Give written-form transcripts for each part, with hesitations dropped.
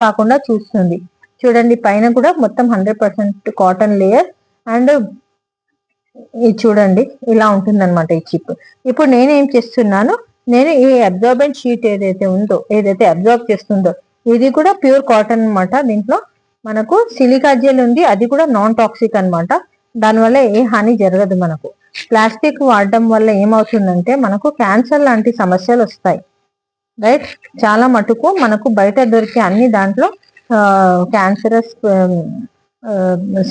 కాకుండా చూస్తుంది. చూడండి పైన కూడా మొత్తం 100% కాటన్ లేయర్ అండ్ ఇది చూడండి ఇలా ఉంటుంది అనమాట ఈ చిప్. ఇప్పుడు నేనేం చేస్తున్నాను, నేను ఈ అబ్జార్బెంట్ షీట్ ఏదైతే ఉందో, ఏదైతే అబ్జార్బ్ చేస్తుందో, ఇది కూడా ప్యూర్ కాటన్ అనమాట. దీంట్లో మనకు సిలికా జెల్ ఉంది, అది కూడా నాన్ టాక్సిక్ అనమాట. దానివల్ల ఏ హాని జరగదు మనకు. ప్లాస్టిక్ వాడడం వల్ల ఏమవుతుందంటే మనకు క్యాన్సర్ లాంటి సమస్యలు వస్తాయి, రైట్. చాలా మటుకు మనకు బయట దొరికే అన్ని దాంట్లో క్యాన్సరస్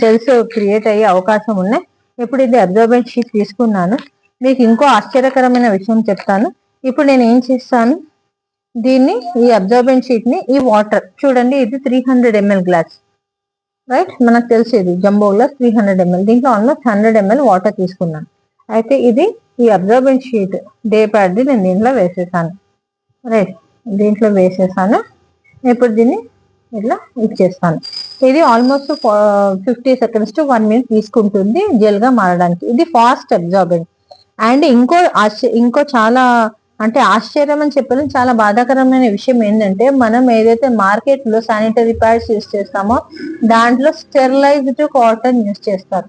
సెల్స్ క్రియేట్ అయ్యే అవకాశం ఉన్నాయి. ఇప్పుడు ఇది అబ్జార్బెంట్ షీట్ తీసుకున్నాను. మీకు ఇంకో ఆశ్చర్యకరమైన విషయం చెప్తాను. ఇప్పుడు నేను ఏం చేస్తాను, దీన్ని ఈ అబ్జార్బెంట్ షీట్ ని ఈ వాటర్ చూడండి, ఇది 300 ml గ్లాస్, రైట్. మనకు తెలిసేది జంబో గ్లాస్ 300 ml, దీంట్లో ఆల్మోస్ట్ 100 ml వాటర్ తీసుకున్నాను. అయితే ఇది ఈ అబ్జార్బెంట్ షీట్ డే ప్యాడ్ది నేను దీంట్లో వేసేసాను, రైట్. దీంట్లో వేసేసాను. ఇప్పుడు దీన్ని ఇట్లా ఇచ్చేస్తాను. ఇది ఆల్మోస్ట్ 50 seconds to 1 minute తీసుకుంటుంది జెల్ గా మారడానికి. ఇది ఫాస్ట్ అబ్జార్బెంట్. అండ్ ఇంకో చాలా అంటే ఆశ్చర్యం అని చెప్పడం చాలా బాధాకరమైన విషయం ఏంటంటే, మనం ఏదైతే మార్కెట్ లో శానిటరీ ప్యాడ్స్ యూస్ చేస్తామో దాంట్లో స్టెరిలైజ్డ్ కాటన్ యూస్ చేస్తారు.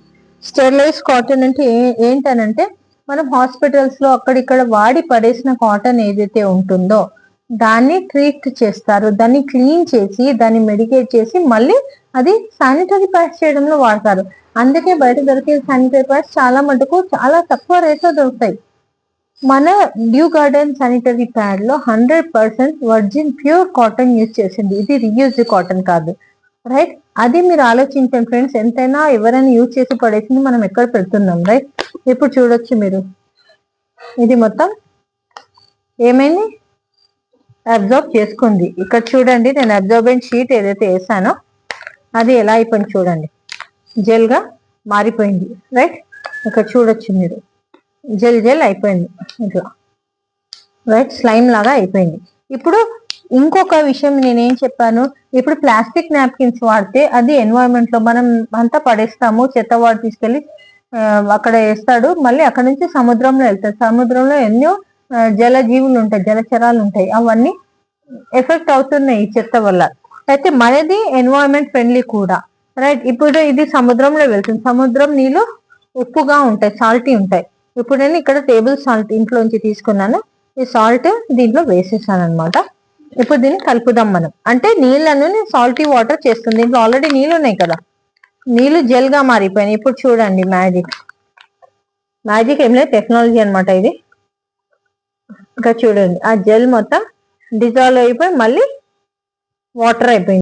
స్టెరిలైజ్డ్ కాటన్ అంటే ఏంటనంటే, మనం హాస్పిటల్స్ లో అక్కడిక్కడ వాడి పడేసిన కాటన్ ఏదైతే ఉంటుందో దాన్ని ట్రీట్ చేస్తారు, దాన్ని క్లీన్ చేసి దాన్ని మెడికేట్ చేసి మళ్ళీ అది శానిటరీ ప్యాడ్స్ చేయడంలో వాడతారు. అందుకే బయట దొరికే శానిటరీ ప్యాడ్స్ చాలా మటుకు చాలా తక్కువ రేట్లో దొరుకుతాయి. మన డ్యూ గార్డెన్ శానిటరీ ప్యాడ్ లో 100% వర్జిన్ ప్యూర్ కాటన్ యూజ్ చేసింది. ఇది రీయూజ్డ్ కాటన్ కాదు, రైట్. అది మీరు ఆలోచించండి ఫ్రెండ్స్, ఎంతైనా ఎవరైనా యూజ్ చేసి పడేసింది మనం ఎక్కడ పెడుతున్నాం, రైట్. ఇప్పుడు చూడొచ్చు మీరు, ఇది మొత్తం ఏమైంది, అబ్జర్వ్ చేసుకుంది. ఇక్కడ చూడండి, నేను అబ్జార్బెంట్ షీట్ ఏదైతే వేసానో అది ఎలా అయిపోయింది చూడండి, జెల్ గా మారిపోయింది, రైట్. ఇక్కడ చూడొచ్చు మీరు, జెల్ అయిపోయింది ఇట్లా, రైట్. స్లైమ్ లాగా అయిపోయింది. ఇప్పుడు ఇంకొక విషయం నేనేం చెప్పాను, ఇప్పుడు ప్లాస్టిక్ నాప్కిన్స్ వాడితే అది ఎన్వైరన్మెంట్ లో మనం అంతా పడేస్తాము, చెత్తవాడు తీసుకెళ్లి అక్కడ వేస్తాడు, మళ్ళీ అక్కడ నుంచి సముద్రంలో వెళ్తాడు. సముద్రంలో ఎన్నో జల జీవులు ఉంటాయి, జలచరాలు ఉంటాయి, అవన్నీ ఎఫెక్ట్ అవుతున్నాయి ఈ చెత్త వల్ల. అయితే మనది ఎన్వైరన్మెంట్ ఫ్రెండ్లీ కూడా, రైట్. ఇప్పుడు ఇది సముద్రంలో వెళ్తుంది, సముద్రం నీళ్ళు ఉప్పుగా ఉంటాయి, సాల్టీ ఉంటాయి. ఇప్పుడు నేను ఇక్కడ టేబుల్ సాల్ట్ ఇంట్లోంచి తీసుకున్నాను, ఈ సాల్ట్ దీంట్లో వేసేసాను అనమాట. ఇప్పుడు దీన్ని కలుపుదాం మనం. అంటే నీళ్ళను సాల్టీ వాటర్ చేస్తుంది, దీంట్లో ఆల్రెడీ నీళ్ళు ఉన్నాయి కదా, నీళ్ళు జెల్ గా మారిపోయినాయి. ఇప్పుడు చూడండి మ్యాజిక్ ఏం లేదు, టెక్నాలజీ అనమాట ఇది. ఇంకా చూడండి, ఆ జెల్ మొత్తం డిజాల్వ్ అయిపోయి మళ్ళీ వాటర్ అయిపోయింది.